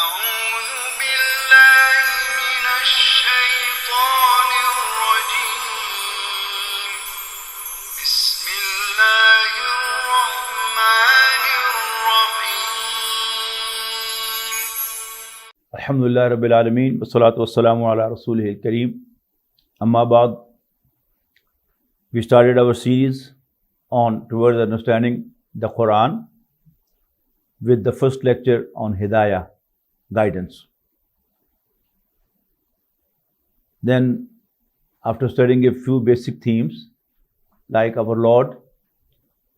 أعوذ بالله من الشيطان الرجيم بسم الله الرحمن الرحيم Alhamdulillah Rabbil Alameen, wassalatu wassalamu ala Rasulihil Kareem. Amma ba'd, we started our series on towards understanding the Quran with the first lecture on Hidayah, guidance. Then, after studying a few basic themes like our Lord,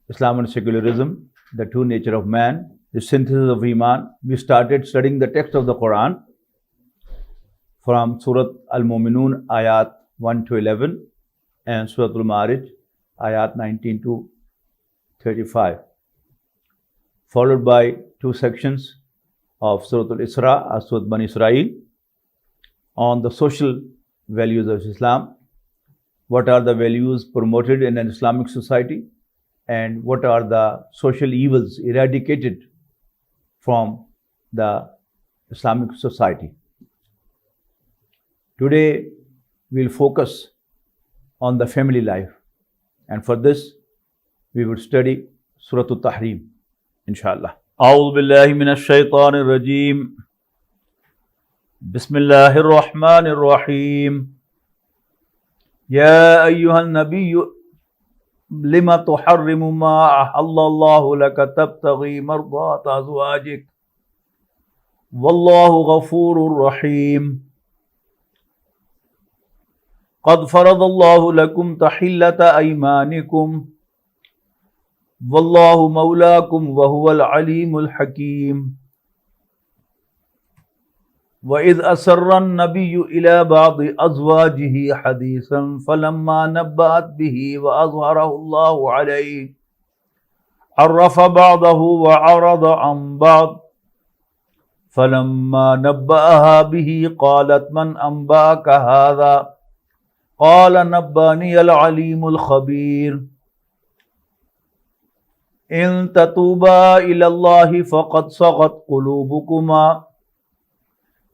Islam and secularism, the true nature of man, the synthesis of Iman, we started studying the text of the Quran from Surah Al-Mu'minun ayat 1 to 11 and Surah Al-Ma'arij ayat 19 to 35, followed by two sections of Surah Al-Isra as Surah Bani Israel on the social values of Islam, what are the values promoted in an Islamic society, and what are the social evils eradicated from the Islamic society. Today, we'll focus on the family life, and for this, we will study Surah Al-Tahrim, inshallah. أعوذ بالله من الشيطان الرجيم بسم الله الرحمن الرحيم يا أيها النبي لما تحرم ما أحل الله لك تبتغي مرضات أزواجك والله غفور رحيم قد فرض الله لكم تحلة أيمانكم والله مولاكم وهو العليم الحكيم وإذ أسر النبي إلى بعض أزواجه حديثا فلما نبأت به وأظهره الله عليه عرف بعضه وعرض عن بعض فلما نبأها به قالت من أنبأك هذا قال نبأني العليم الخبير إن تتوبا إلى الله فقد صغت قلوبكما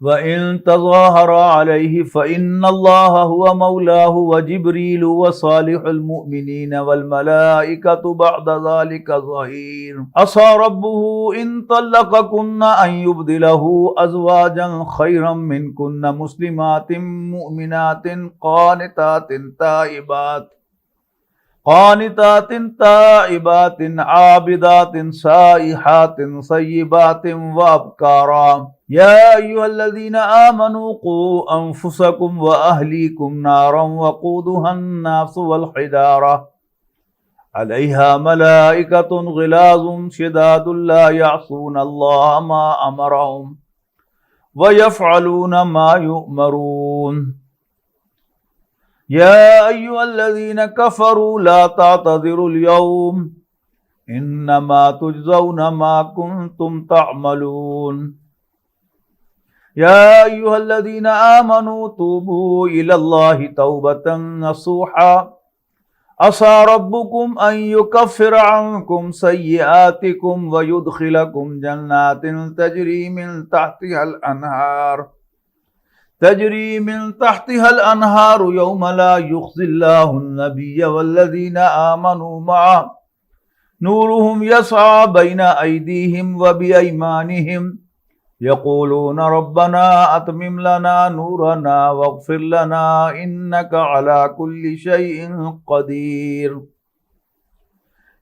وإن تظاهرا عليه فإن الله هو مولاه وجبريل وصالح المؤمنين والملائكة بعد ذلك ظهير عسى ربه إن طلقكن أن يبدله أزواجا خيرا منكن مسلمات مؤمنات قانتات تائبات عابدات سائحات صيبات وأبكارا يا أيها الذين آمنوا قوا أنفسكم وأهليكم نارا وقودها الناس والحجارة عليها ملائكة غلاظ شداد لا يعصون الله ما أمرهم ويفعلون ما يؤمرون يا أيها الذين كفروا لا تعتذروا اليوم إنما تجزون ما كنتم تعملون يا أيها الذين آمنوا توبوا إلى الله توبة نصوحا عسى ربكم أن يكفر عنكم سيئاتكم ويدخلكم جنات تجري من تحتها الأنهار يوم لا يخزي الله النبي والذين آمنوا معه نورهم يسعى بين أيديهم وبأيمانهم يقولون ربنا أتمم لنا نورنا واغفر لنا إنك على كل شيء قدير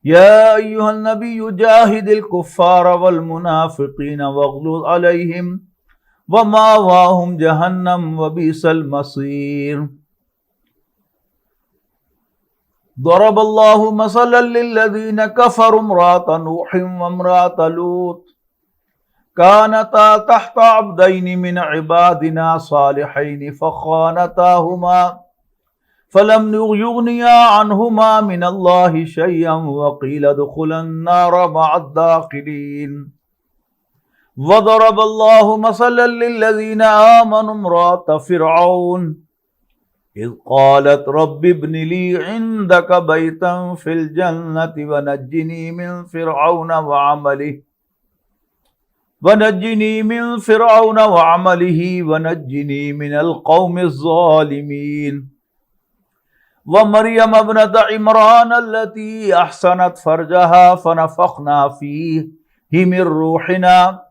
يا أيها النبي جاهد الكفار والمنافقين واغلظ عليهم ومأواهم جهنم وبئس المصير ضرب الله مثلا للذين كفروا امرأة نوح وامرأة لوط كانتا تحت عبدين من عبادنا صالحين فخانتاهما فلم يغنيا عنهما من الله شيئا وقيل ادخلا النار مع الداخلين وضرب الله مثلا للذين آمنوا امرأة فرعون إذ قالت رب ابن لي عندك بيتا في الجنة ونجني من فرعون وعمله ونجني من فرعون وعمله ونجني من القوم الظالمين ومريم ابنة عمران التي أحسنت فرجها فنفخنا فيه من روحنا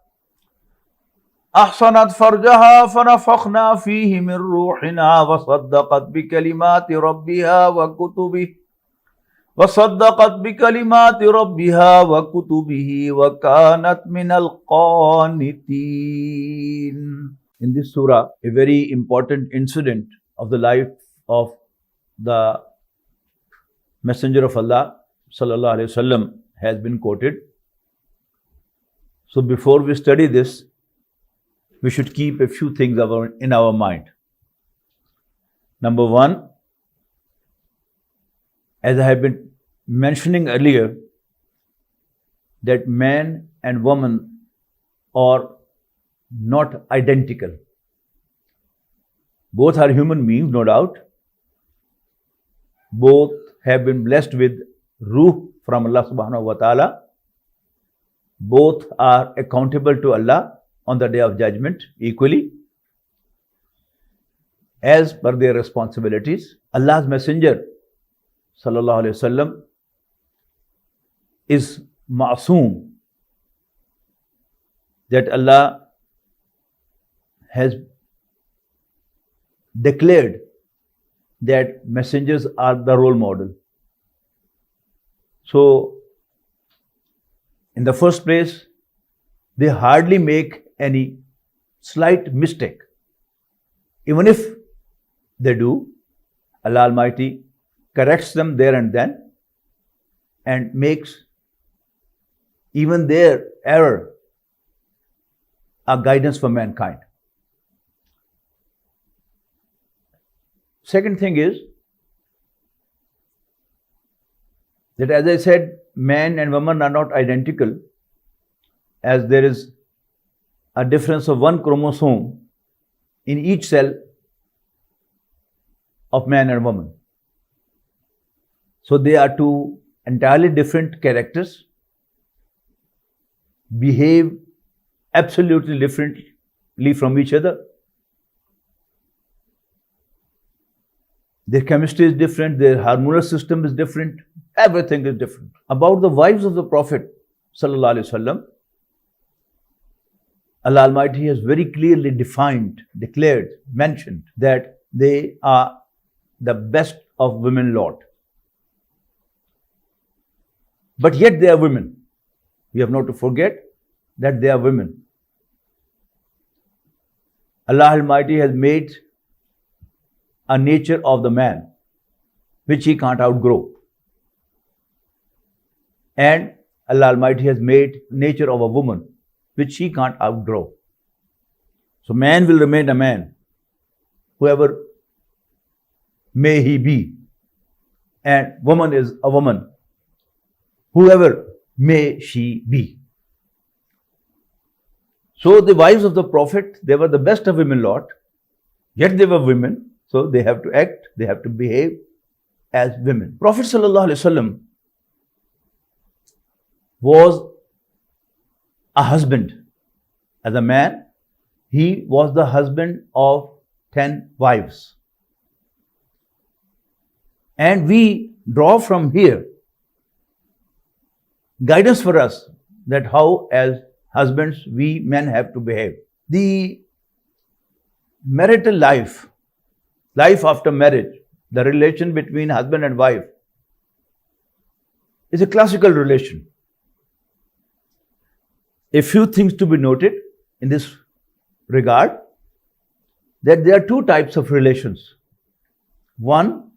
أحسنت فرجها فنفخنا فيه من روحنا وصدقت بكلمات ربها وكتبه وكانت من القانتين. In this surah, a very important incident of the life of the Messenger of Allah sallallahu alaihi wasallam has been quoted. So before we study this, we should keep a few things in our mind. Number one, as I have been mentioning earlier, that man and woman are not identical. Both are human beings, no doubt. Both have been blessed with ruh from Allah subhanahu wa ta'ala. Both are accountable to Allah on the day of judgment equally as per their responsibilities. Allah's Messenger sallallahu alaihi wasallam is ma'soom, that Allah has declared that messengers are the role model. So, in the first place, they hardly make any slight mistake. Even if they do, Allah Almighty corrects them there and then and makes even their error a guidance for mankind. Second thing is that, as I said, man and woman are not identical, as there is a difference of one chromosome in each cell of man and woman. So they are two entirely different characters, behave absolutely differently from each other. Their chemistry is different, their hormonal system is different, everything is different. About the wives of the Prophet sallallahu alaihi wasallam, Allah Almighty has very clearly defined, declared, mentioned that they are the best of women lot. But yet they are women. We have not to forget that they are women. Allah Almighty has made a nature of the man which he can't outgrow. And Allah Almighty has made nature of a woman which he can't outgrow. So man will remain a man, whoever may he be, and woman is a woman, whoever may she be. So the wives of the Prophet, they were the best of women lot, yet they were women, so they have to act, they have to behave as women. Prophet sallallahu alaihi wasallam was a husband. As a man, he was the husband of 10 wives. And we draw from here guidance for us that how as husbands we men have to behave. The marital life, life after marriage, the relation between husband and wife is a classical relation. A few things to be noted in this regard, that there are two types of relations. One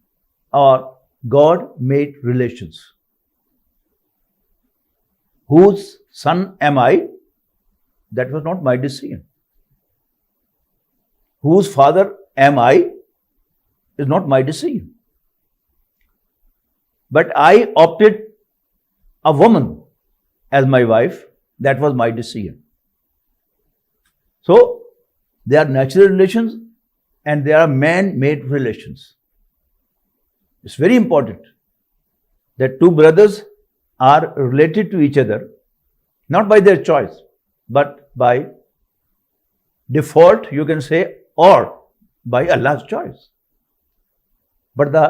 are God-made relations. Whose son am I? That was not my decision. Whose father am I? Is not my decision. But I opted a woman as my wife. That was my decision. So, there are natural relations and there are man-made relations. It's very important that two brothers are related to each other, not by their choice, but by default you can say or by Allah's choice. But the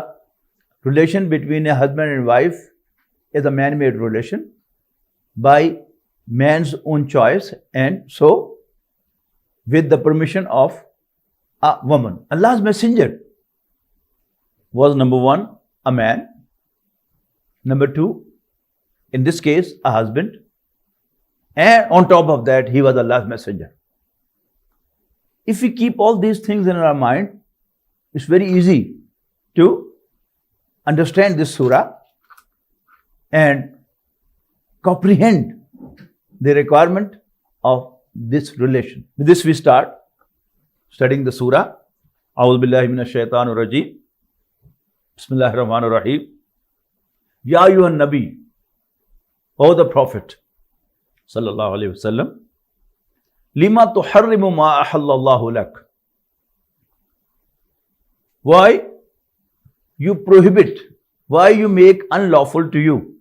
relation between a husband and wife is a man-made relation by man's own choice, and so with the permission of a woman. Allah's messenger was number one, a man. Number two, in this case, a husband. And on top of that, he was Allah's messenger. If we keep all these things in our mind, it's very easy to understand this surah and comprehend the requirement of this relation. With this we start studying the surah. A'udhu billahi minash shaitanir rajeem. Bismillahir Rahmanir Rahim. Ya ayyuhan Nabi, O the Prophet, sallallahu alayhi wasallam, lima tuharrimu ma ahallallahu lak. Why you prohibit, why you make unlawful to you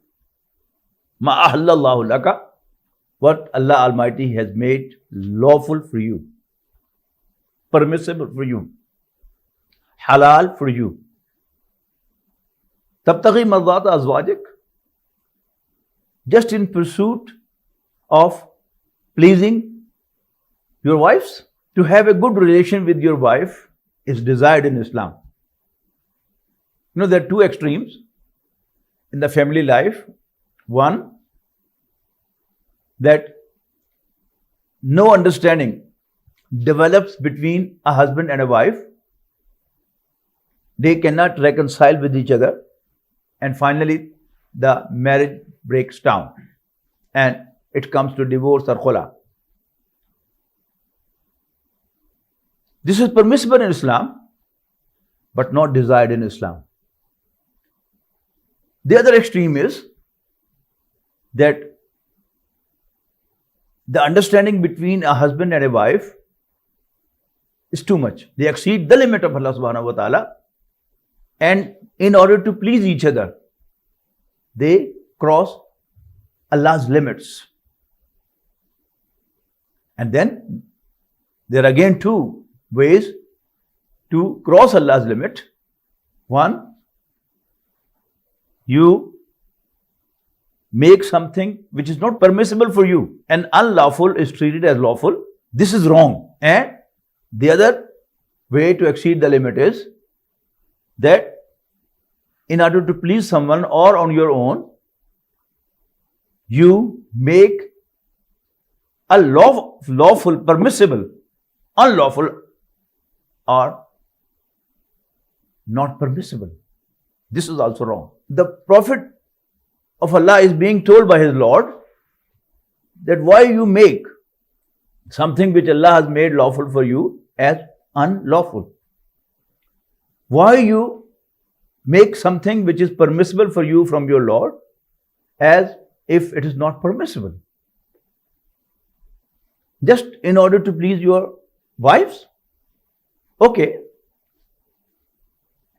ma ahallallahu laka, what Allah Almighty has made lawful for you, permissible for you, halal for you. Tabtaghi mardata azwajik, just in pursuit of pleasing your wives. To have a good relation with your wife is desired in Islam. You know, there are two extremes in the family life. One, that no understanding develops between a husband and a wife. They cannot reconcile with each other, and finally the marriage breaks down and it comes to divorce or khula. This is permissible in Islam, but not desired in Islam. The other extreme is that the understanding between a husband and a wife is too much. They exceed the limit of Allah subhanahu wa ta'ala, and in order to please each other, they cross Allah's limits. And then there are again two ways to cross Allah's limit. One, you make something which is not permissible for you, and unlawful is treated as lawful. This is wrong. And the other way to exceed the limit is that in order to please someone or on your own, you make a lawful permissible, unlawful or not permissible. This is also wrong. The Prophet of Allah is being told by his Lord that why you make something which Allah has made lawful for you as unlawful. Why you make something which is permissible for you from your Lord as if it is not permissible. Just in order to please your wives? Okay.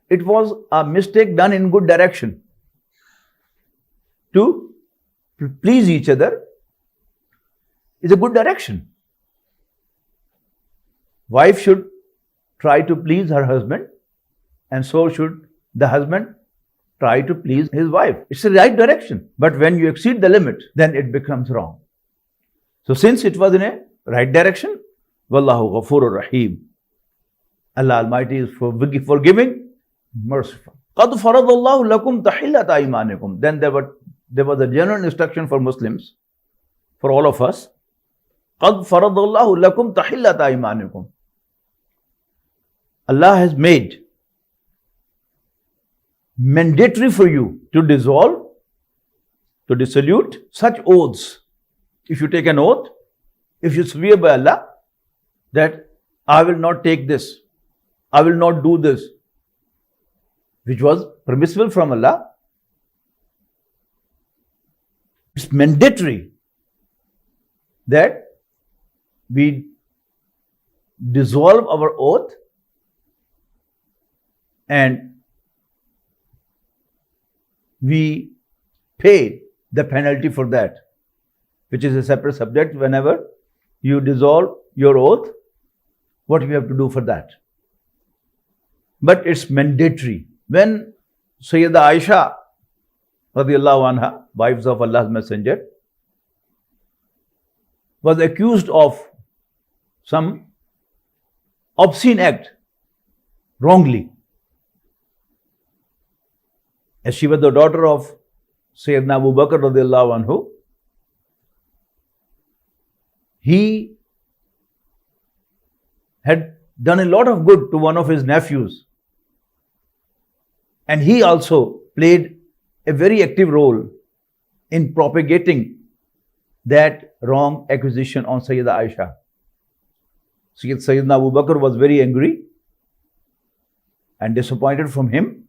It was a mistake done in good direction. To please each other is a good direction. Wife should try to please her husband, and so should the husband try to please his wife. It's the right direction. But when you exceed the limit, then it becomes wrong. So since it was in a right direction, Wallahu Ghafurur Rahim, Allah Almighty is forgiving, merciful. قَدْ فَرَضَ اللَّهُ لَكُمْ تَحِلَّةَ أَيْمَانِكُمْ. Then there was a general instruction for Muslims, for all of us. قَدْ فَرَضَ اللَّهُ لَكُمْ تَحِلَّةَ أَيْمَانِكُمْ. Allah has made mandatory for you to dissolve, to dissolute such oaths. If you take an oath, if you swear by Allah that I will not take this, I will not do this, which was permissible from Allah, it's mandatory that we dissolve our oath and we pay the penalty for that, which is a separate subject whenever you dissolve your oath, what you have to do for that. But it's mandatory. When Sayyida Aisha radiallahu anha, wives of Allah's Messenger, was accused of some obscene act wrongly, as she was the daughter of Sayyidina Abu Bakr radiallahu anhu, he had done a lot of good to one of his nephews, and he also played a very active role in propagating that wrong accusation on Sayyida Aisha. Sayyidina Abu Bakr was very angry and disappointed from him,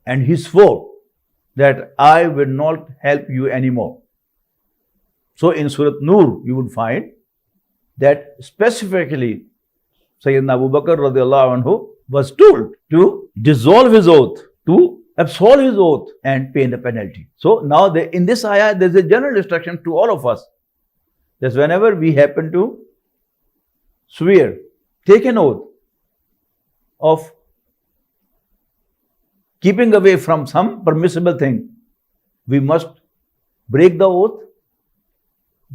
and he swore that I will not help you anymore. So in Surah Nur, you would find that specifically Sayyidina Abu Bakr radiallahu anhu was told to dissolve his oath, to absolve his oath and pay the penalty. So now in this ayah, there is a general instruction to all of us that whenever we happen to swear, take an oath of keeping away from some permissible thing, we must break the oath,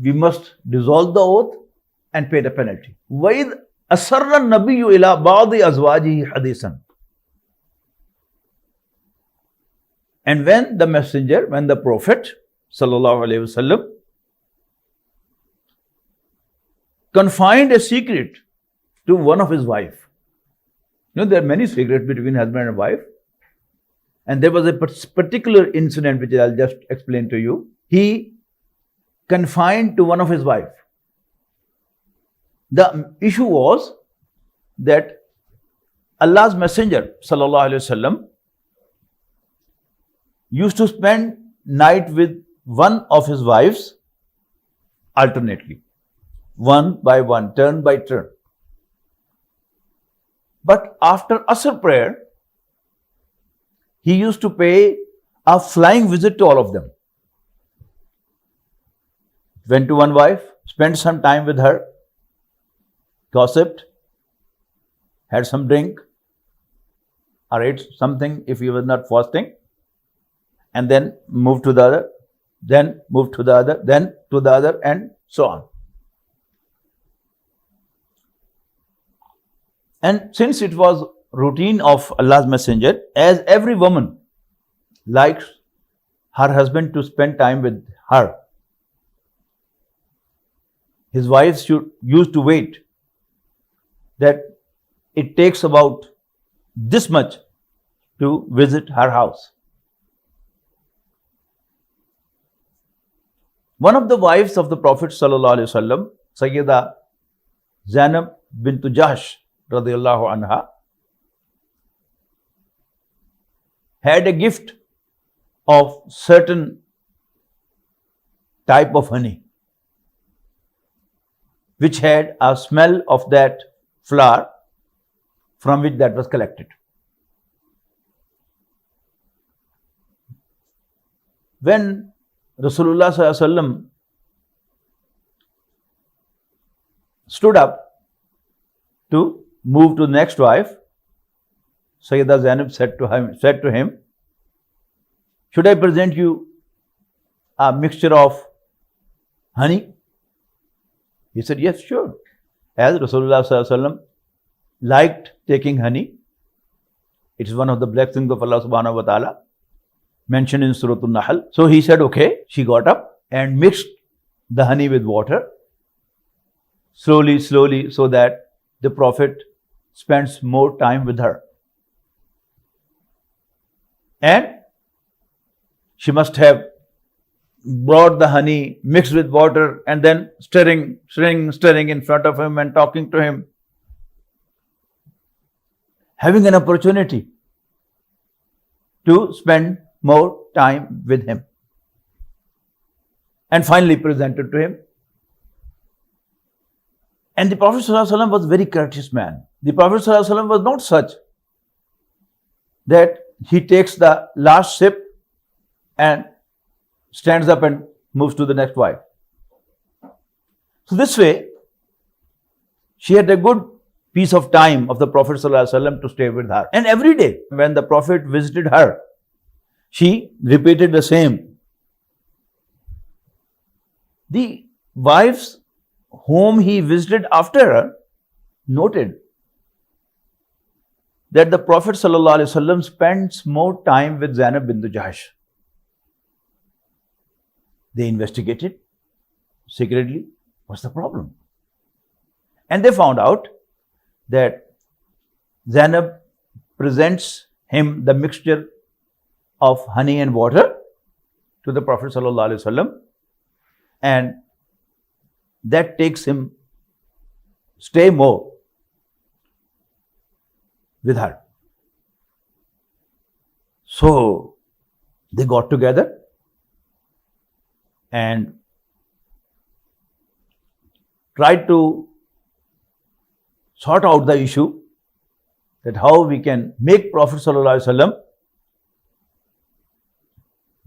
we must dissolve the oath and pay the penalty. وَإِذْ أَسَرَّ النَّبِيُّ إِلَى بَعْضِ أَزْوَاجِهِ حَدِيثًا. And when the Prophet sallallahu alaihi wasallam confined a secret to one of his wife. There are many secrets between husband and wife. And there was a particular incident which I'll just explain to you. He confined to one of his wife. The issue was that Allah's Messenger sallallahu alaihi wasallam used to spend night with one of his wives alternately, one by one, turn by turn. But after Asr prayer, he used to pay a flying visit to all of them. Went to one wife, spent some time with her, gossiped, had some drink, or ate something if he was not fasting, and then moved to the other, then moved to the other, then to the other, and so on. And since it was routine of Allah's Messenger, as every woman likes her husband to spend time with her, his wives used to wait that it takes about this much to visit her house. One of the wives of the Prophet sallallahu alaihi wasallam, Sayyida Zainab bint Jahsh radiyallahu anha, had a gift of certain type of honey, which had a smell of that flower from which that was collected. When Rasulullah sallallahu alaihi wasallam stood up to move to the next wife, Sayyida Zainab said to him, should I present you a mixture of honey? He said, yes, sure. As Rasulullah sallallahu alaihi wasallam liked taking honey, it is one of the blessings of Allah subhanahu wa ta'ala mentioned in Surah An-Nahl. So he said, okay. She got up and mixed the honey with water slowly, so that the Prophet spends more time with her. And she must have brought the honey mixed with water and then stirring in front of him and talking to him, having an opportunity to spend more time with him, and finally presented to him. And the Prophet ﷺ was a very courteous man. The Prophet ﷺ was not such that he takes the last sip and stands up and moves to the next wife. So this way, she had a good piece of time of the Prophet ﷺ to stay with her. And every day when the Prophet visited her, she repeated the same. The wives whom he visited after her noted that the Prophet ﷺ spends more time with Zainab bint Jahsh. They investigated secretly what's the problem. And they found out that Zainab presents him the mixture of honey and water to the Prophet ﷺ, and that takes him stay more with her. So they got together and tried to sort out the issue that how we can make Prophet ﷺ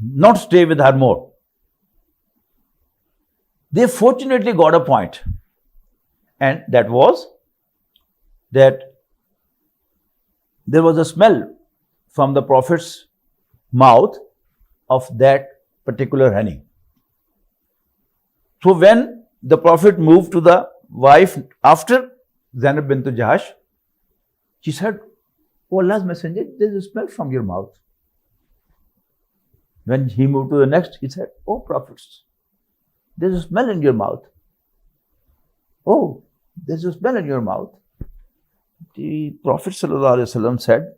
not stay with her more. They fortunately got a point, and that was that there was a smell from the Prophet's mouth of that particular honey. So when the Prophet moved to the wife after Zainab bint Jahsh, she said, "Oh Allah's Messenger, there is a smell from your mouth." When he moved to the next, he said, "Oh Prophets, there is a smell in your mouth." "Oh, there is a smell in your mouth." The Prophet ﷺ said,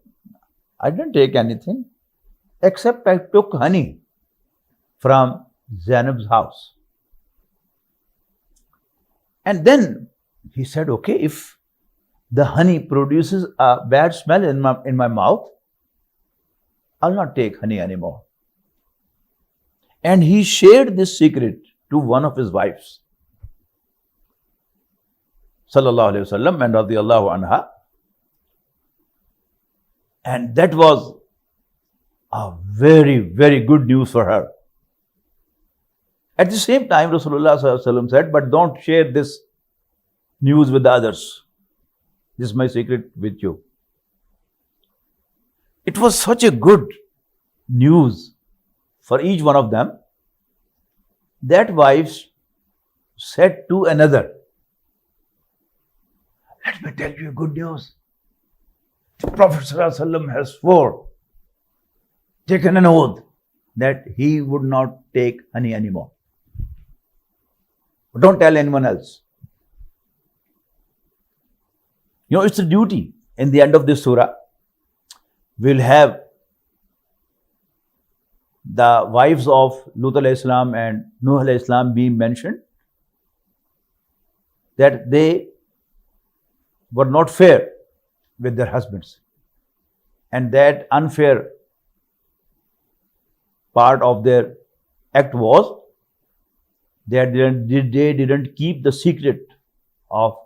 "I didn't take anything except I took honey from Zainab's house." And then he said, "Okay, if the honey produces a bad smell in my mouth, I'll not take honey anymore." And he shared this secret to one of his wives, sallallahu alaihi wasallam and radiyallahu anha. And that was a very, very good news for her. At the same time, Rasulullah sallallahu alaihi wasallam said, "But don't share this news with others. This is my secret with you." It was such a good news for each one of them that wives said to another, "Let me tell you good news. The Prophet ﷺ has taken an oath that he would not take honey anymore. But don't tell anyone else." You know, it's a duty. In the end of this surah, we'll have the wives of Lut alayhi salam and Nuh alayhi salam being mentioned, that they were not fair with their husbands, and that unfair part of their act was that they didn't keep the secret of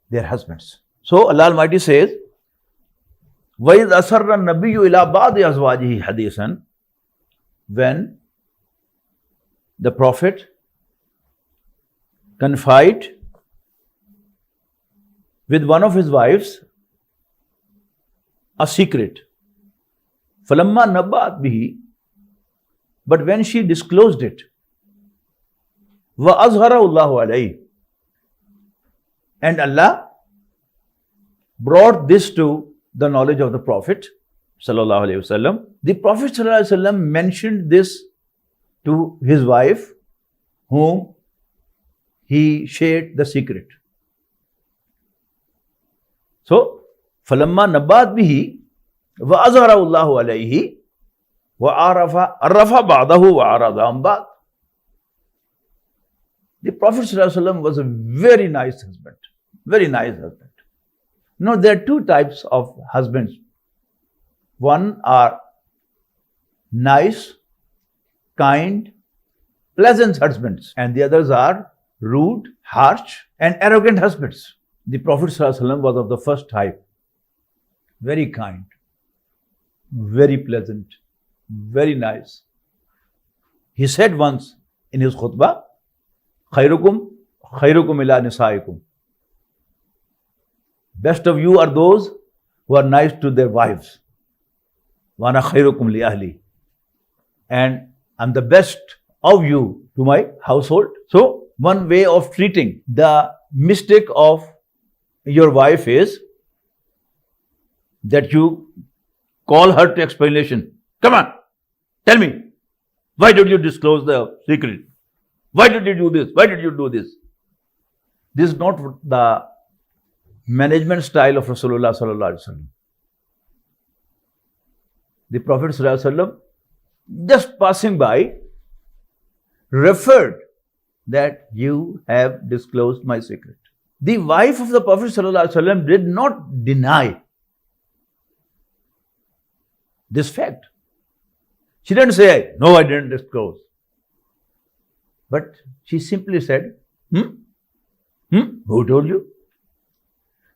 their husbands. So Allah Almighty says, وَإِذْ أَسَرَّ النَّبِيُّ إِلَى بَعْضِ أَزْوَاجِهِ حَدِيثًا, when the Prophet confided with one of his wives a secret, فَلَمَّا نَبَّأَتْ بِهِ, but when she disclosed it, وَأَظْهَرَهُ اللَّهُ عَلَيْهِ, and Allah brought this to the knowledge of the Prophet sallallahu alaihi wasallam. The Prophet sallallahu alaihi wasallam mentioned this to his wife, whom he shared the secret. So, فَلَمَّا نَبَّأَتْ بِهِ وَأَظْهَرَهُ اللَّهُ عَلَيْهِ وَعَرَفَ بَعْضَهُ وَأَعْرَضَ عَنْ بَعْضٍ. The Prophet sallallahu alaihi wasallam was a very nice husband. Very nice husband. Now, there are two types of husbands. One are nice, kind, pleasant husbands, and the others are rude, harsh, and arrogant husbands. The Prophet ﷺ was of the first type. Very kind, very pleasant, very nice. He said once in his khutbah, خَيْرُكُمْ خَيْرُكُمْ إِلَى نِسَائِكُمْ. Best of you are those who are nice to their wives. وَأَنَا خَيْرُكُمْ لِأَهْلِي. And I'm the best of you to my household. So, one way of treating the mistake of your wife is that you call her to explanation. Come on, tell me, why did you disclose the secret? Why did you do this? Why did you do this? This is not the management style of Rasulullah sallallahu alaihi wasallam. The Prophet sallallahu alaihi wasallam, just passing by, referred that you have disclosed my secret. The wife of the Prophet sallallahu alaihi wasallam did not deny this fact. She didn't say, no, I didn't disclose. But she simply said, who told you?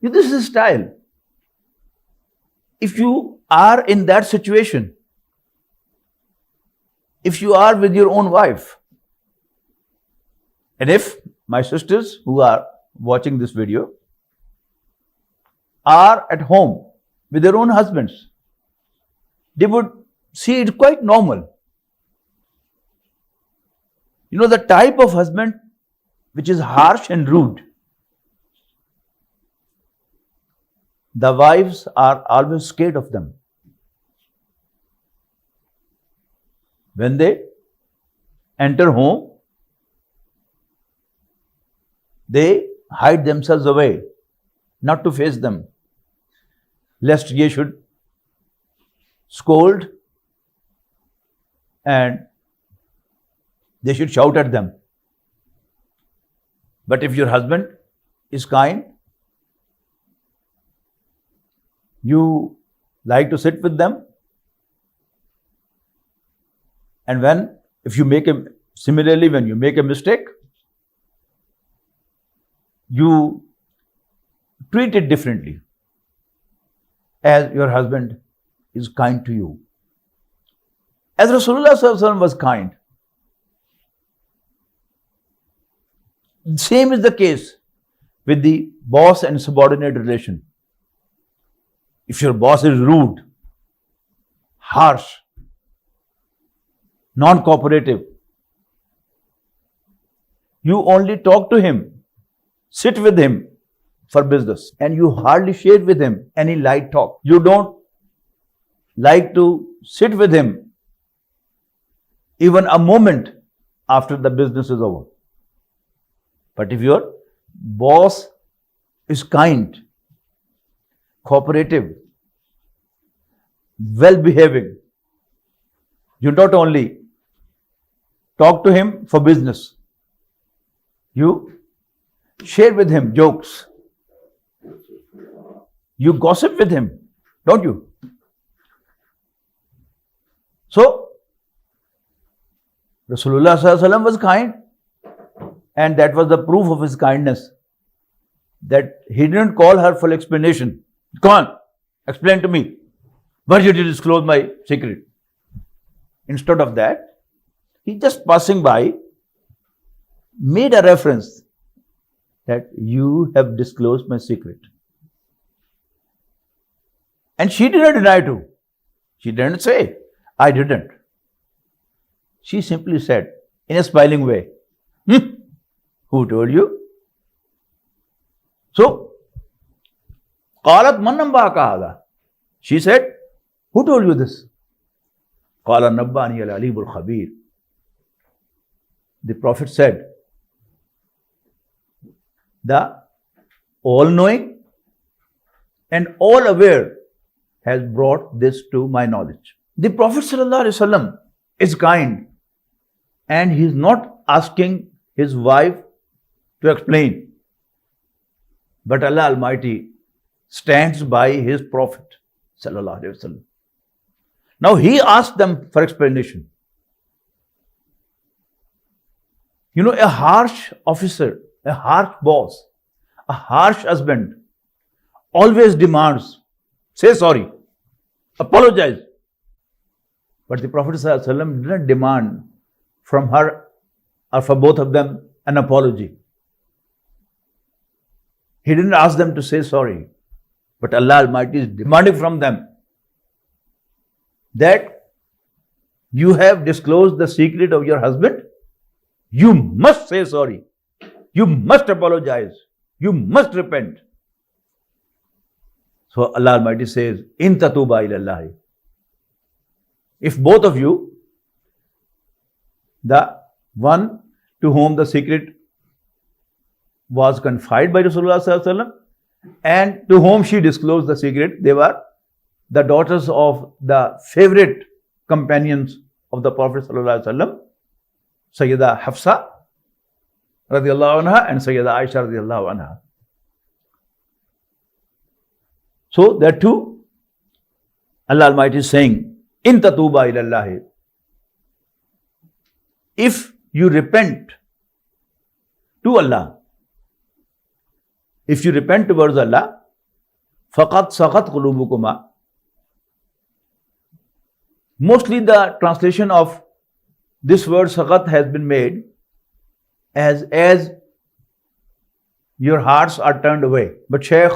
This is style. If you are in that situation, if you are with your own wife, and if my sisters who are watching this video are at home with their own husbands, they would see it quite normal. You know, the type of husband which is harsh and rude, the wives are always scared of them. When they enter home, they hide themselves away, not to face them, lest ye should scold and they should shout at them. But if your husband is kind, you like to sit with them, and when you make a mistake, you treat it differently, as your husband is kind to you. As Rasulullah sallallahu alaihi wasallam was kind, same is the case with the boss and subordinate relation. If your boss is rude, harsh, non-cooperative, you only talk to him, sit with him for business, and you hardly share with him any light talk. You don't like to sit with him even a moment after the business is over. But if your boss is kind, cooperative, well-behaving, you not only talk to him for business, you share with him jokes, you gossip with him, don't you? So, Rasulullah sallallahu alaihi wasallam was kind, and that was the proof of his kindness, that he didn't call her for explanation. Come on, explain to me. Why did you disclose my secret? Instead of that, he just passing by made a reference that you have disclosed my secret. And she didn't deny to. She didn't say, I didn't. She simply said, in a smiling way, who told you? So, قالت من نبأك هذا? She said, who told you this? قال نبأني العليم الخبير. The Prophet said, the all-knowing and all-aware has brought this to my knowledge. The Prophet ﷺ is kind, and he is not asking his wife to explain, but Allah Almighty stands by his Prophet ﷺ. Now he asked them for explanation. You know, a harsh officer, a harsh boss, a harsh husband always demands, say sorry, apologize. But the Prophet ﷺ didn't demand from her or for both of them an apology. He didn't ask them to say sorry. But Allah Almighty is demanding from them that you have disclosed the secret of your husband, you must say sorry. You must apologize. You must repent. So Allah Almighty says, In tatuba ilallahi. If both of you, the one to whom the secret was confided by Rasulullah Sallallahu Alaihi Wasallam and to whom she disclosed the secret, they were the daughters of the favorite companions of the Prophet Sallallahu Alaihi Wasallam, Sayyida Hafsa radiallahu anha and Sayyida Aisha radiallahu anha. So there too, Allah Almighty is saying, In tatuba ilallahi. If you repent to Allah, if you repent towards Allah, faqad saqat qulubukuma. Mostly the translation of this word saqat has been made as your hearts are turned away. But Shaykh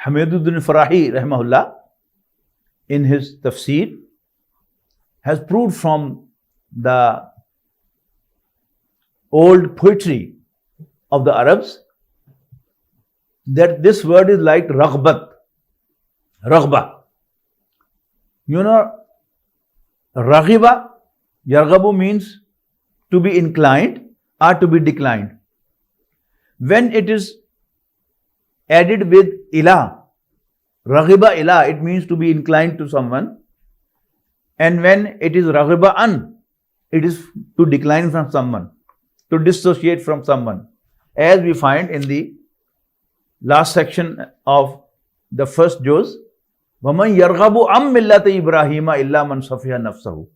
Hamiduddin Farahi rahimahullah in his tafsir has proved from the old poetry of the Arabs that this word is like raghbat, raghba. You know, raghiba, yarghabu means to be inclined or to be declined. When it is added with ila, raghiba ila, it means to be inclined to someone. And when it is raghiba an, it is to decline from someone, to dissociate from someone. As we find in the last section of the first juz, وَمَنْ يَرْغَبُ عَمْ مِلَّةِ إِبْرَاهِيمَ إِلَّا مَنْ صَفِيَ نَفْسَهُ.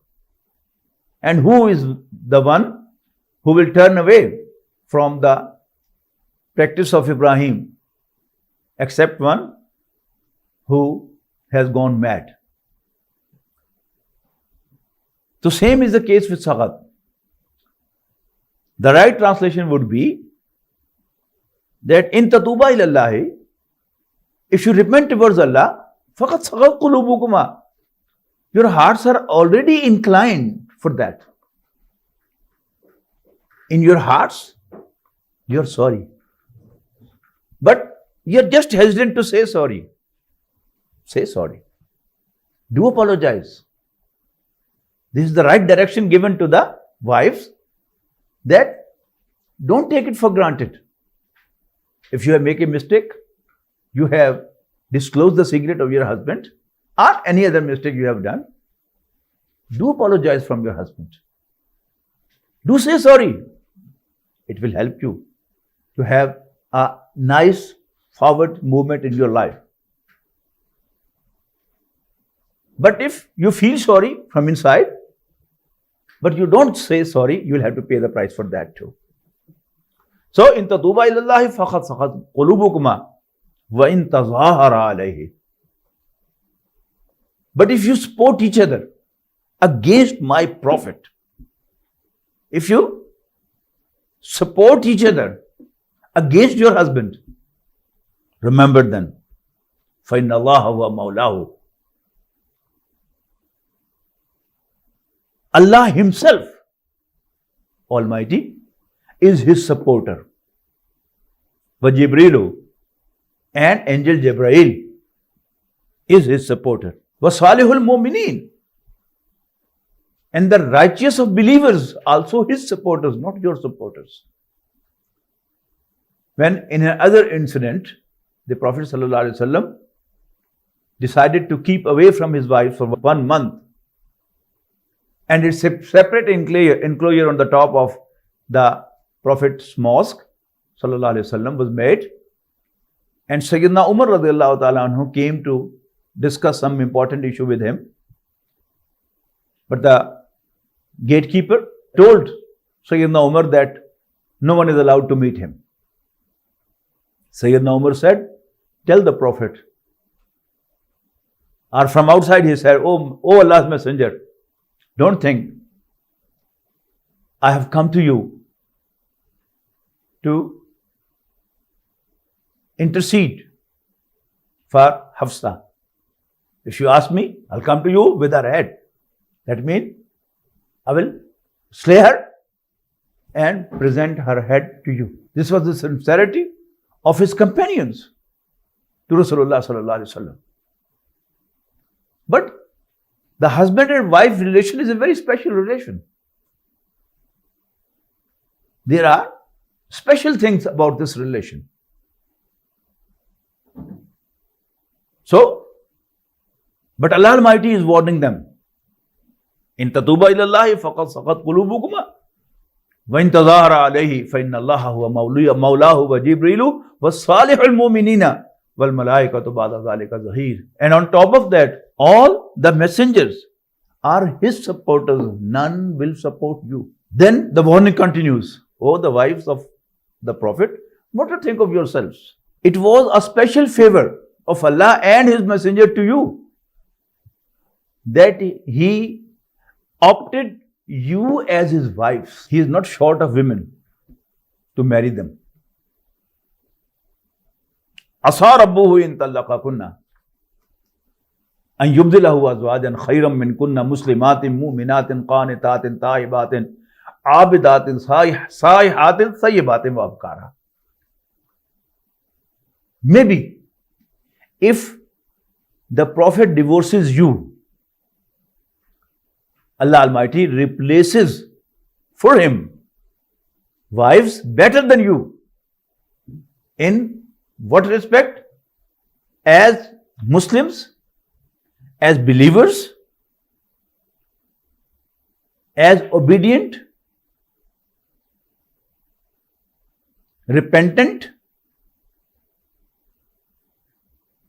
And who is the one who will turn away from the practice of Ibrahim, except one who has gone mad. So same is the case with Saqat. The right translation would be that in tatuba ilallahi, if you repent towards Allah, faqad saqat qulubukuma. Your hearts are already inclined for that. In your hearts, you're sorry. But you're just hesitant to say sorry. Say sorry. Do apologize. This is the right direction given to the wives, that don't take it for granted. If you have made a mistake, you have disclosed the secret of your husband or any other mistake you have done, do apologize from your husband. Do say sorry. It will help you to have a nice forward movement in your life. But if you feel sorry from inside, but you don't say sorry, you will have to pay the price for that too. So, in tatuba ilallahi faqad saqat qulubukuma wa in tazahara alayhi. But if you support each other against my prophet, if you support each other against your husband, remember then, فَإِنَّ اللَّهَ هُوَ مَوْلَاهُ. Allah Himself, Almighty, is His supporter. وَجِبْرِيلُ, and Angel Jibrail is His supporter. وَصَالِحُ الْمُؤْمِنِينَ, and the righteous of believers also His supporters, not your supporters. When in another incident, the Prophet ﷺ decided to keep away from his wife for 1 month, and a separate enclosure on the top of the Prophet's mosque ﷺ was made, and Sayyidina Umar radiallahu ta'ala anhu came to discuss some important issue with him. But the gatekeeper told Sayyidina Umar that no one is allowed to meet him. Sayyidina Umar said, tell the Prophet. Or from outside he said, oh Allah's Messenger, don't think I have come to you to intercede for Hafsa. If you ask me, I'll come to you with her head. That means I will slay her and present her head to you. This was the sincerity of his companions to Rasulullah sallallahu alaihi wasallam. But the husband and wife relation is a very special relation. There are special things about this relation. So, but Allah Almighty is warning them. In tatuba ilallahi faqad saqat qulubukuma wa in tazahara alayhi fa inna Allaha huwa mawlahu wa Jibrilu wa salihul mu'minina wal malaikatu ba'da dhalika zahir. And on top of that, all the messengers are his supporters. None will support you. Then the warning continues. Oh, the wives of the Prophet, what to think of yourselves? It was a special favor of Allah and his messenger to you that he opted you as his wives. He is not short of women to marry them. Asa rabbuhu in talaqakunna an yubdilahu azwajan khayran min kunna muslimatin mu'minatin qanitatin taibatin abidatin saihatin sayyibatin wa abkara. Maybe if the Prophet divorces you, Allah Almighty replaces for him wives better than you. In what respect? As Muslims, as believers, as obedient, repentant,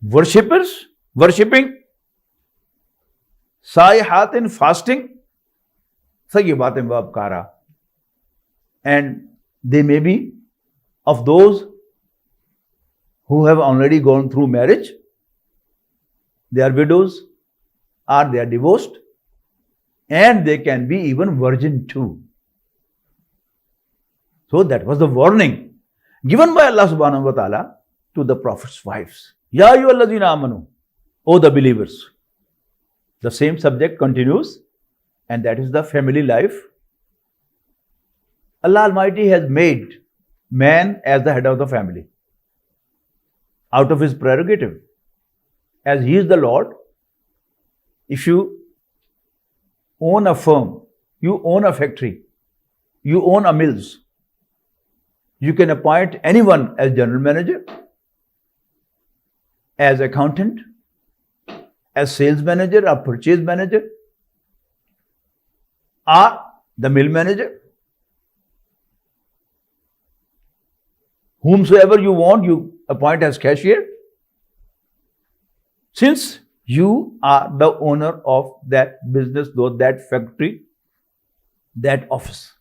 worshipping, saihatin, fasting, sayyibatin wa abkara. And they may be of those who have already gone through marriage. They are widows or they are divorced, and they can be even virgin too. So that was the warning given by Allah subhanahu wa ta'ala to the Prophet's wives. Ya ayyuhalladhina amanu, O the believers. The same subject continues, and that is the family life. Allah Almighty has made man as the head of the family out of his prerogative. As he is the Lord, if you own a firm, you own a factory, you own a mills, you can appoint anyone as general manager, as accountant, as sales manager or purchase manager, or the mill manager. Whomsoever you want, you appoint as cashier, since you are the owner of that business, that factory, that office.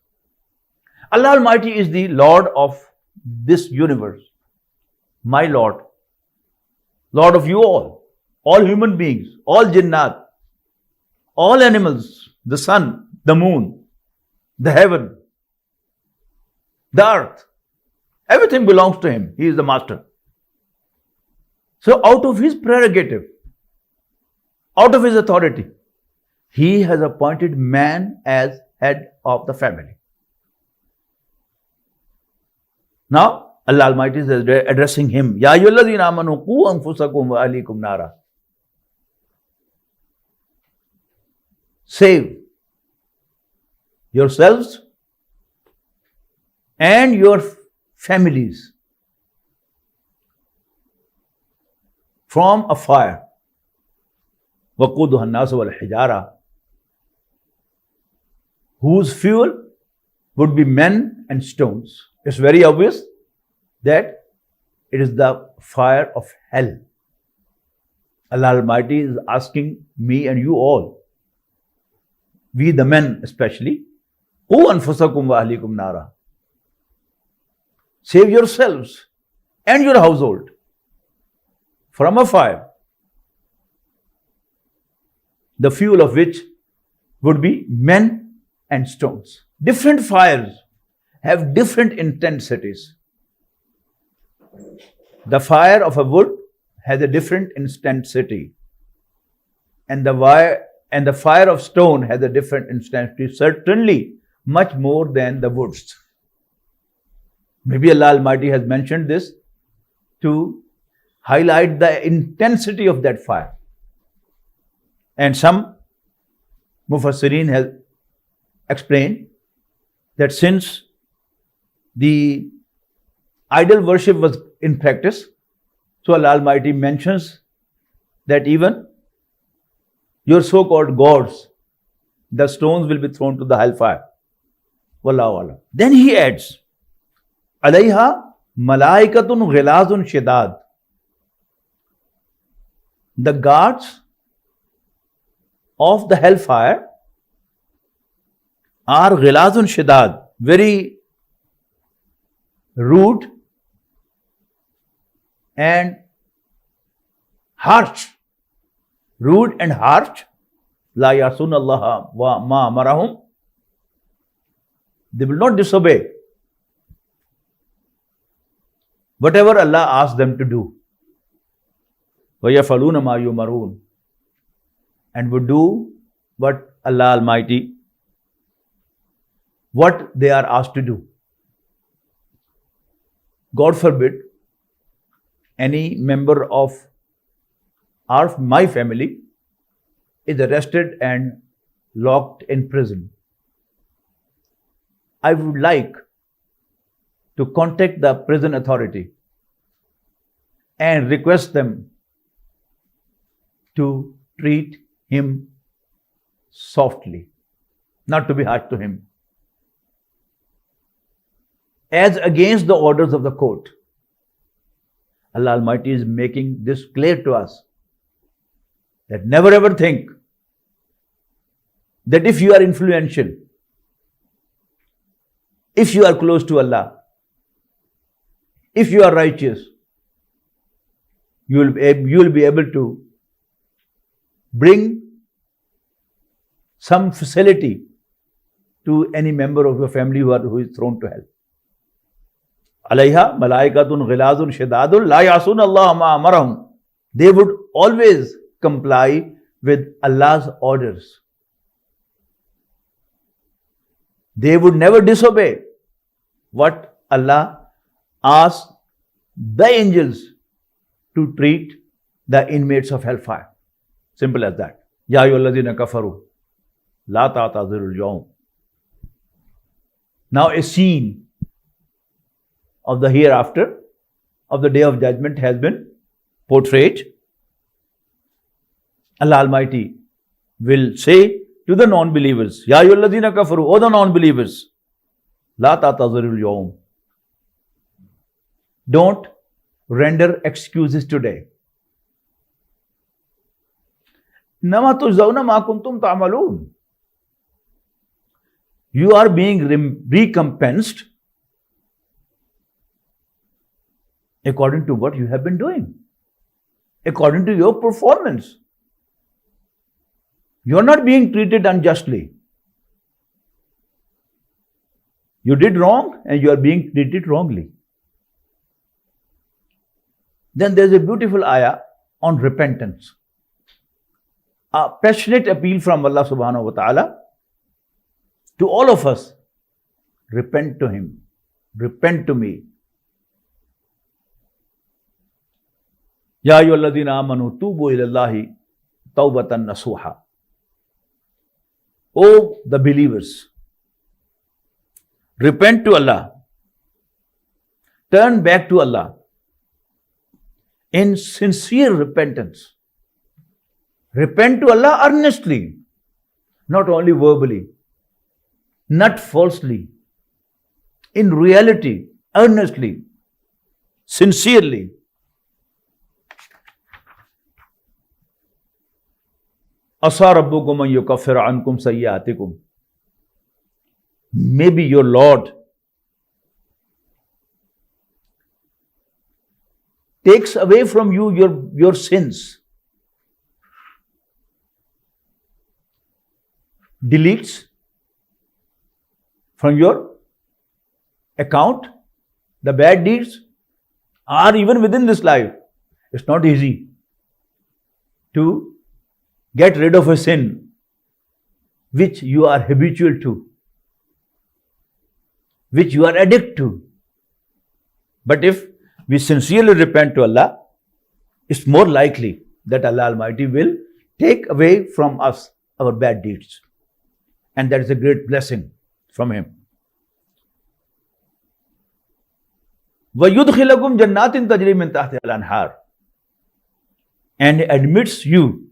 Allah Almighty is the Lord of this universe, my Lord, Lord of you all human beings, all jinnat, all animals, the sun, the moon, the heaven, the earth. Everything belongs to him. He is the master. So out of his prerogative, out of his authority, he has appointed man as head of the family. Now, Allah Almighty is addressing him. Ya ayyuhalladhina amanu qu anfusakum wa ahlikum nara. Save yourselves and your families from a fire. وَقُودُهَا النَّاسُ وَالْحِجَارَةُ, whose fuel would be men and stones. It's very obvious that it is the fire of hell. Allah Almighty is asking me and you all, we the men especially, قُوا أَنفُسَكُمْ وَأَهْلِكُمْ نَارًا. Save yourselves and your household from a fire, the fuel of which would be men and stones. Different fires have different intensities. The fire of a wood has a different intensity, and the fire of stone has a different intensity, certainly much more than the woods. Maybe Allah Almighty has mentioned this to highlight the intensity of that fire. And some Mufassirin have explained that since the idol worship was in practice, so Allah Almighty mentions that even your so-called gods, the stones will be thrown to the hellfire. Wallahu alam. Then he adds, alayha malaikatun ghilazun shidad. The guards of the hellfire are ghilazun shidad, very rude and harsh. Rude and harsh. La yasun Allah wa ma amarahum. They will not disobey whatever Allah asks them to do. Wa yafaluna ma yumarun. And would do what Allah Almighty, what they are asked to do. God forbid any member of my family is arrested and locked in prison. I would like to contact the prison authority and request them to treat him softly, not to be harsh to him, as against the orders of the court. Allah Almighty is making this clear to us, that never ever think that if you are influential, if you are close to Allah, if you are righteous, you will be able to bring some facility to any member of your family who is thrown to hell. Alayha malaikatun ghilazun shidadun la yasun Allah ma amarahum. They would always comply with Allah's orders. They would never disobey what Allah asked the angels to treat the inmates of hellfire. Simple as that. Ya ayyuhalladhina kafaru la ta'tazirul yawm. Now a scene of the hereafter, of the day of judgment, has been portrayed. Allah Almighty will say to the non-believers, Ya ayyuhalladhina kafaru, O the non-believers, la ta'tazirul yawm. Don't render excuses today. Nama tujzauna ma kuntum ta'malun. You are being recompensed according to what you have been doing, according to your performance. You are not being treated unjustly. You did wrong and you are being treated wrongly. Then there is a beautiful ayah on repentance. A passionate appeal from Allah subhanahu wa ta'ala to all of us. Repent to Him. Repent to me. Ya ayyuhalladhina amanu tubu ilallahi tawbatan nasuha. O the believers, repent to Allah. Turn back to Allah in sincere repentance. Repent to Allah earnestly, not only verbally, not falsely, in reality, earnestly, sincerely. Asa rabbukum an yukaffira ankum sayyi'atikum. Maybe your Lord takes away from you your sins, deletes from your account the bad deeds, or even within this life. It's not easy to get rid of a sin which you are habitual to, which you are addicted to. But if we sincerely repent to Allah, it's more likely that Allah Almighty will take away from us our bad deeds. And that is a great blessing from Him. وَيُدْخِلَكُمْ جَنَّاتٍ تَجْرِي مِنْ تَحْتِهَا الْأَنْهَارُ, and admits you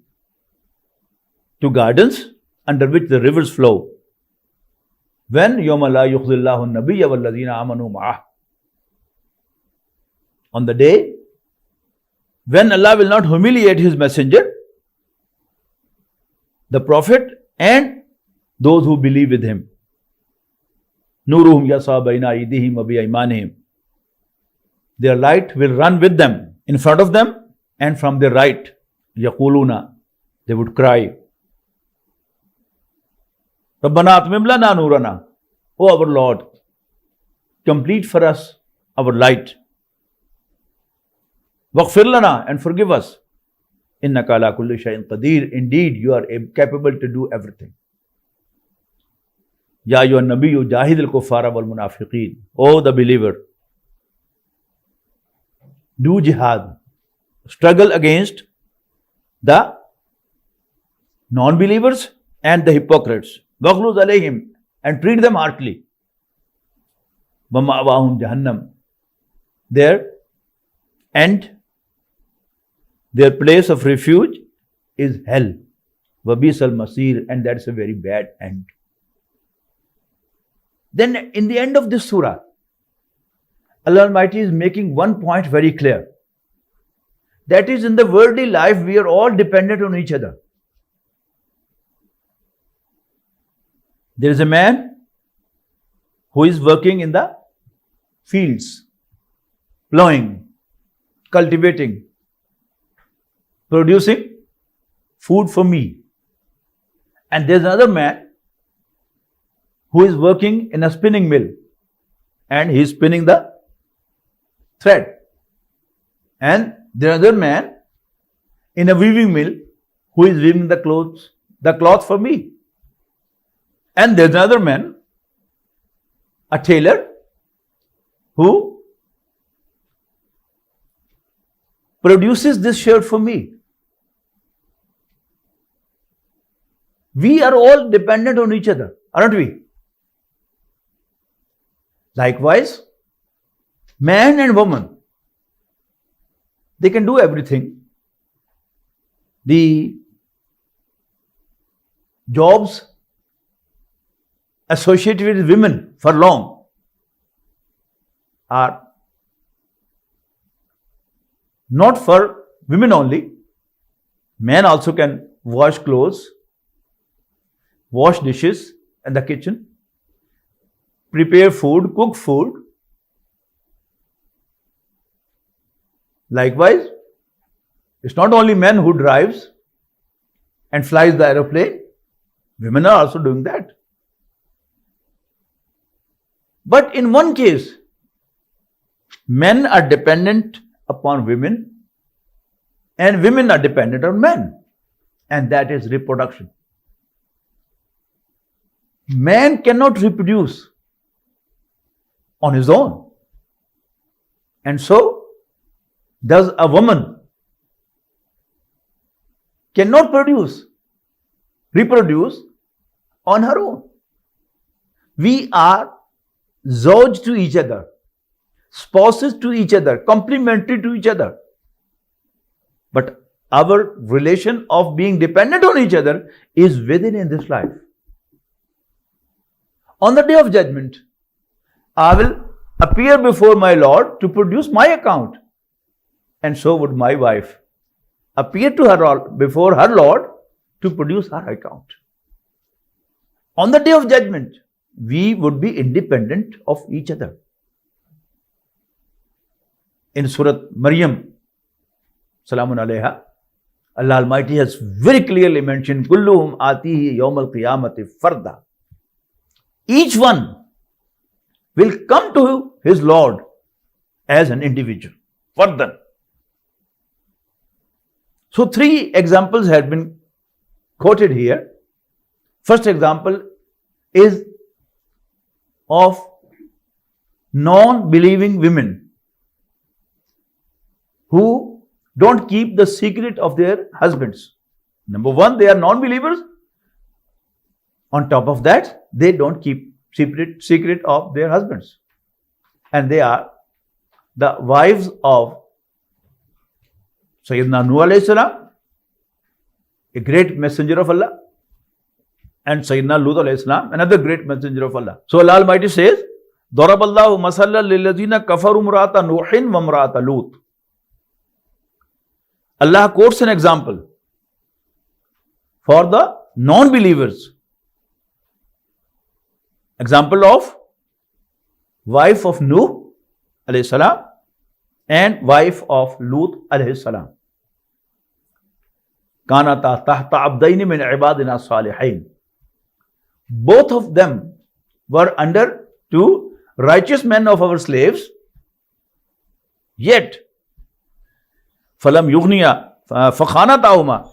to gardens under which the rivers flow. When يَوْمَ لَا يُخْزِ اللَّهُ النَّبِيَّ وَالَّذِينَ آمَنُوا مَعَهُ, on the day when Allah will not humiliate His messenger, the Prophet, and those who believe with him. نُورُهُمْ يَسْعَىٰ بَيْنَ أَيْدِيهِمْ وَبِأَيْمَانِهِمْ, their light will run with them, in front of them and from their right. يَقُولُونَ, they would cry, رَبَّنَا أَتْمِمْ لَنَا نُورَنَا, O our Lord, complete for us our light. وَاغْفِرْ لَنَا, and forgive us. إِنَّكَ عَلَىٰ كُلِّ شَيْءٍ قَدِيرٌ, indeed you are capable to do everything. يَا أَيُّهَا النَّبِيُّ جَاهِدِ الْكُفَّارَ وَالْمُنَافِقِينَ, O the believer, do jihad, struggle against the non-believers and the hypocrites. وَغْلُظْ عَلَيْهِمْ, and treat them harshly. وَمَأْوَاهُمْ جَهَنَّمْ, their end, their place of refuge is hell. وَبِئْسَ الْمَصِيرُ, and that's a very bad end. Then in the end of this surah, Allah Almighty is making one point very clear. That is, in the worldly life, we are all dependent on each other. There is a man who is working in the fields, plowing, cultivating, producing food for me. And there's another man who is working in a spinning mill, and he is spinning the thread. And there's another man in a weaving mill who is weaving the cloth for me. And there's another man, a tailor, who produces this shirt for me. We are all dependent on each other, aren't we? Likewise, man and woman, they can do everything. The jobs associated with women for long are not for women only. Men also can wash clothes, wash dishes in the kitchen, prepare food, cook food. Likewise, it's not only men who drives and flies the aeroplane. Women are also doing that. But in one case, men are dependent upon women and women are dependent on men, and that is reproduction. Man cannot reproduce on his own, and so does a woman cannot reproduce on her own. We are zawj to each other, spouses to each other, complementary to each other. But our relation of being dependent on each other is within in this life. On the day of judgment, I will appear before my Lord to produce my account. And so would my wife appear to her before her Lord to produce her account. On the day of judgment, we would be independent of each other. In Surah Maryam, Salamun alayha, Allah Almighty has very clearly mentioned, Kulluhum atihi yawmal qiyamati farda. Each one will come to his Lord as an individual. Fardan. So 3 examples have been quoted here. First example is of non-believing women who don't keep the secret of their husbands. Number 1, they are non-believers. On top of that, they don't keep secret of their husbands. And they are the wives of Sayyidina Nuh alayhi salam, a great messenger of Allah, and Sayyidina Lut alayhi salam, another great messenger of Allah. So Allah Almighty says, Daraballahu masalla lillazina kafaru murata Nuhin wa murata Lut. Allah quotes an example for the non-believers. Example of wife of Nuh alayhi salam and wife of Lut alayhi salam. Kanata tahta abdaini min ibadina salihin. Both of them were under 2 righteous men of our slaves, yet falam yughniya fakhanatahuma,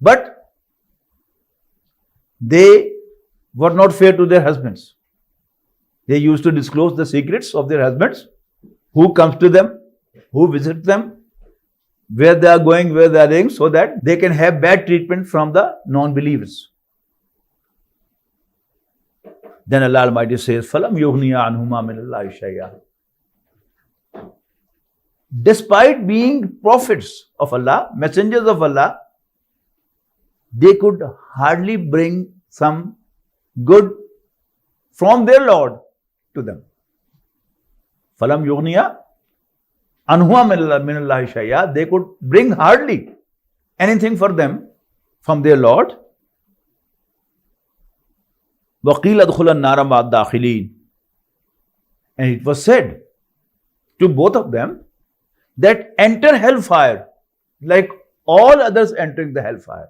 but they were not fair to their husbands. They used to disclose the secrets of their husbands, who comes to them, who visits them, where they are going, where they are doing, so that they can have bad treatment from the non-believers. Then Allah Almighty says, فَلَمْ يُغْنِيَ عَنْهُمَا مِنَ اللَّهِ شَيْئًا. Despite being prophets of Allah, messengers of Allah, they could hardly bring some good from their Lord to them. فَلَمْ يُغْنِيَ عَنْهُمَا مِنَ اللَّهِ شَيْئًا. They could bring hardly anything for them from their Lord. وَقِيلَ ادْخُلَ النَّارَ مَعَ الدَّاخِلِينَ. And it was said to both of them that enter hellfire like all others entering the hellfire.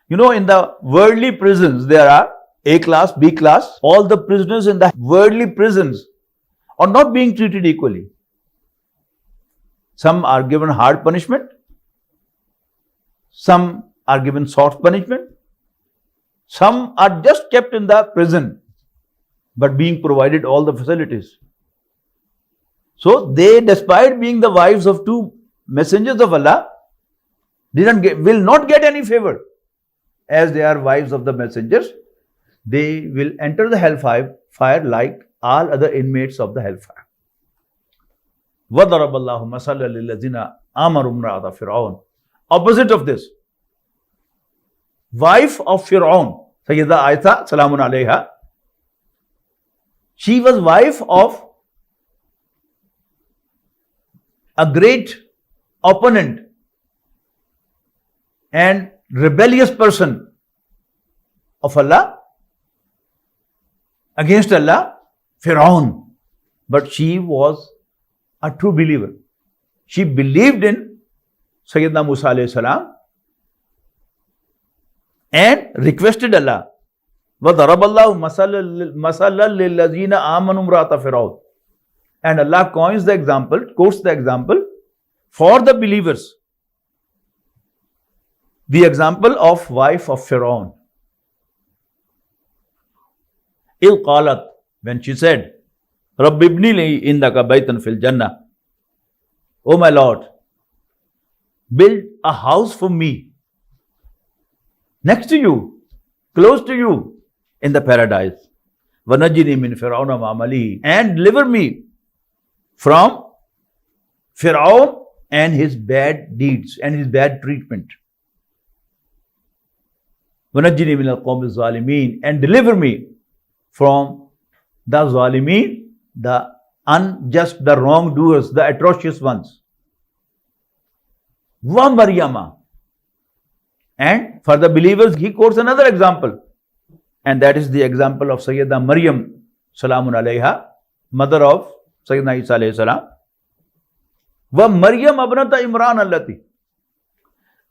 You know, in the worldly prisons there are A class, B class. All the prisoners in the worldly prisons are not being treated equally. Some are given hard punishment, some are given soft punishment, some are just kept in the prison but being provided all the facilities. So they, despite being the wives of 2 messengers of Allah, will not get any favor. As they are wives of the messengers, they will enter the hellfire like all other inmates of the hellfire. وَضَرَبَ اللَّهُ مَثَلًا لِلَّذِينَ آمَنُوا امْرَأَتَ فِرْعَوْنَ. Opposite of this, wife of Fir'aun, Sayyida Aisha, Salamun alayha, she was wife of a great opponent and rebellious person of Allah, against Allah, Fir'aun. But she was a true believer. She believed in Sayyidina Musa alayhi salam and requested Allah. وَضَرَبَ اللَّهُ مَثَلًا لِلَّذِينَ آمَنُوا امْرَأَتَ فِرْعَوْنَ. And Allah quotes the example for the believers. The example of wife of Fir'aun. إِذْ قَالَتْ, when she said, رَبِّ ابْنِ لِي إِنَّكَ بَيْتًا فِي الْجَنَّةِ. O my Lord, build a house for me next to you, close to you in the paradise. وَنَجِّنِي مِنْ فِرْعَوْنَ وَعَمَلِهِ. And deliver me from Fir'aun and his bad deeds and his bad treatment. وَنَجِّنِي مِنَ الْقَوْمِ الظَّالِمِينَ. And deliver me from the Zalimeen, the unjust, the wrongdoers, the atrocious ones. Wa Maryama. And for the believers, he quotes another example. And that is the example of Sayyida Maryam, Salamun alayha, mother of Sayyidina Isa alayhi salam. Wa Maryam abnata Imran allati.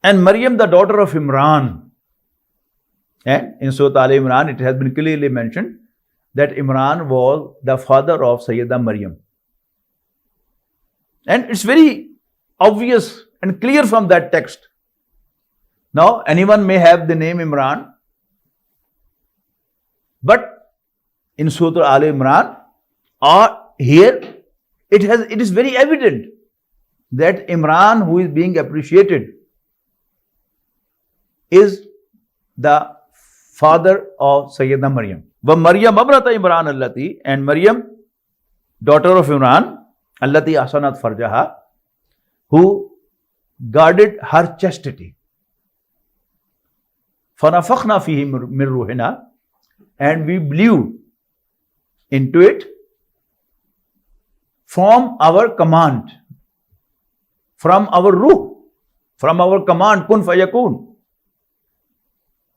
And Maryam, the daughter of Imran. And in Surah Al-Imran, it has been clearly mentioned that Imran was the father of Sayyida Maryam. And it's very obvious and clear from that text. Now, anyone may have the name Imran, but in Surah Al Imran, or here, it is very evident that Imran, who is being appreciated, is the father of Sayyidina Maryam. Wa Maryam abrata Imran allati, and Maryam, daughter of Imran, allati asanat farjaha, who guarded her chastity. فَنَفَخْنَا فِيهِ مِنْ رُوحِنَا, and we blew into it from our command, from our ruh, from our command, kun fayakun.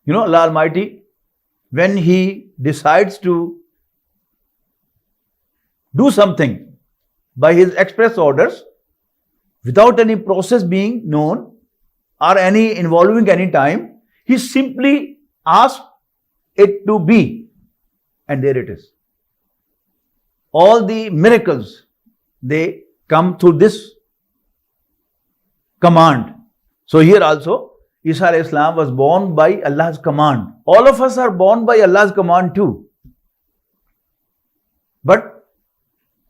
You know, Allah Almighty, when He decides to do something by His express orders, without any process being known or any involving any time, He simply asks it to be, and there it is. All the miracles, they come through this command. So here also, Isa alayhi salam was born by Allah's command. All of us are born by Allah's command too. But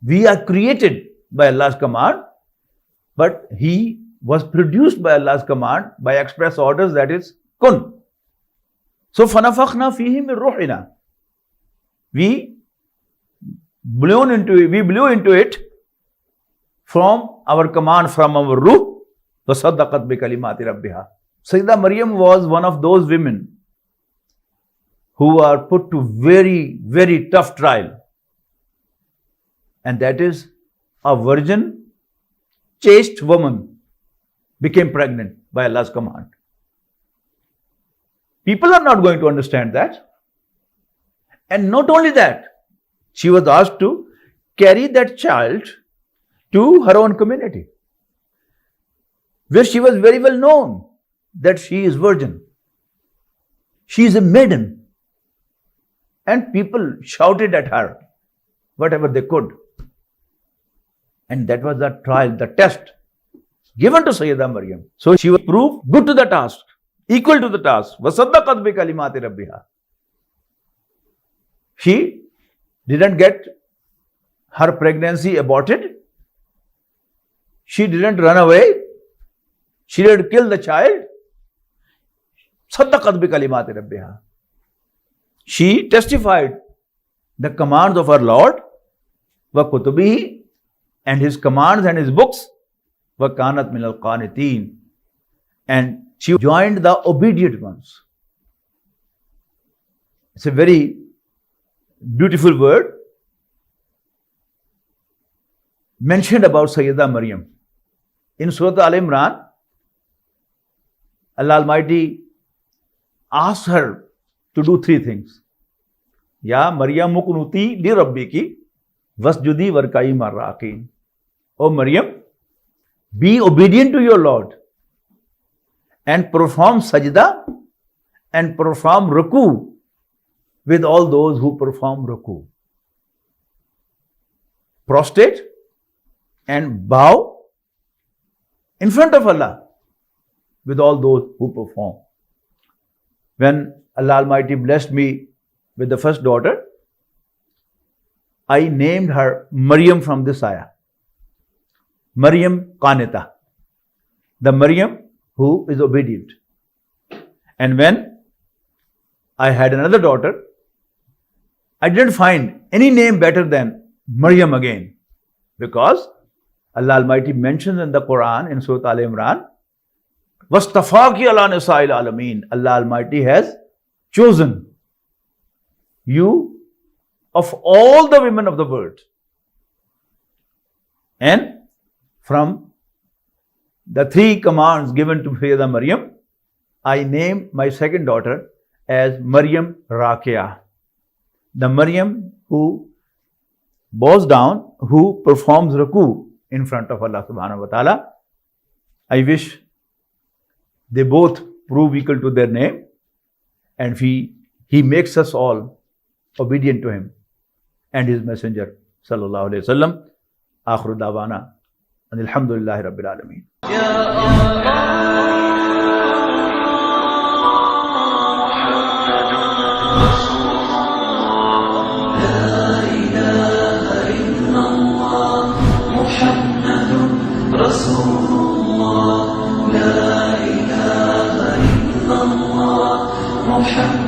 we are created by Allah's command, but He was produced by Allah's command by express orders, that is kun. So فَنَفَخْنَا فِيهِ مِنْ رُوحِنَا, we blew into it from our command, from our ruh. وَصَدَّقَتْ بِكَلِمَاتِ رَبِّهَا. Sayyidah Maryam was one of those women who are put to very, very tough trial. And that is, a virgin, chaste woman became pregnant by Allah's command. People are not going to understand that. And not only that, she was asked to carry that child to her own community, where she was very well known that she is virgin. She is a maiden. And people shouted at her whatever they could. And that was the trial, the test given to Sayyidah Maryam. So she was proved good to the task, equal to the task. وَصَدَّقَتْ بِكَلِمَاتِ رَبِّهَا. She didn't get her pregnancy aborted. She didn't run away. She didn't kill the child. صَدَّقَتْ بِكَلِمَاتِ رَبِّهَا. She testified the commands of her Lord, وَكُتُبِهِ, and His commands and His books, وَكَانَتْ مِنَ الْقَانِتِينَ, and she joined the obedient ones. It's a very beautiful word mentioned about Sayyidah Maryam. In Surah Al Imran, Allah Almighty asked her to do three things. Ya Maryam mukunuti li rabbiki wasjudi warkai marraqin. O Maryam, be obedient to your Lord and perform sajda and perform ruku with all those who perform ruku. Prostrate and bow in front of Allah with all those who perform. When Allah Almighty blessed me with the first daughter, I named her Maryam from this ayah. Maryam Qanita, the Maryam who is obedient. And when I had another daughter, I didn't find any name better than Maryam again, because Allah Almighty mentions in the Quran in Surah Al Imran, وَاسْتَفَاكِ عَلَى نِسَاءِ الْعَالَمِينَ, Allah Almighty has chosen you of all the women of the world. And from the three commands given to Sayyidah Maryam, I named my second daughter as Maryam Raqiya, the Maryam who bows down, who performs ruku in front of Allah subhanahu wa ta'ala. I wish they both prove equal to their name, and He makes us all obedient to Him and His Messenger sallallahu alaihi wasallam. Akhiru dawana Alhamdulillahi Rabbil Alameen. Muhammad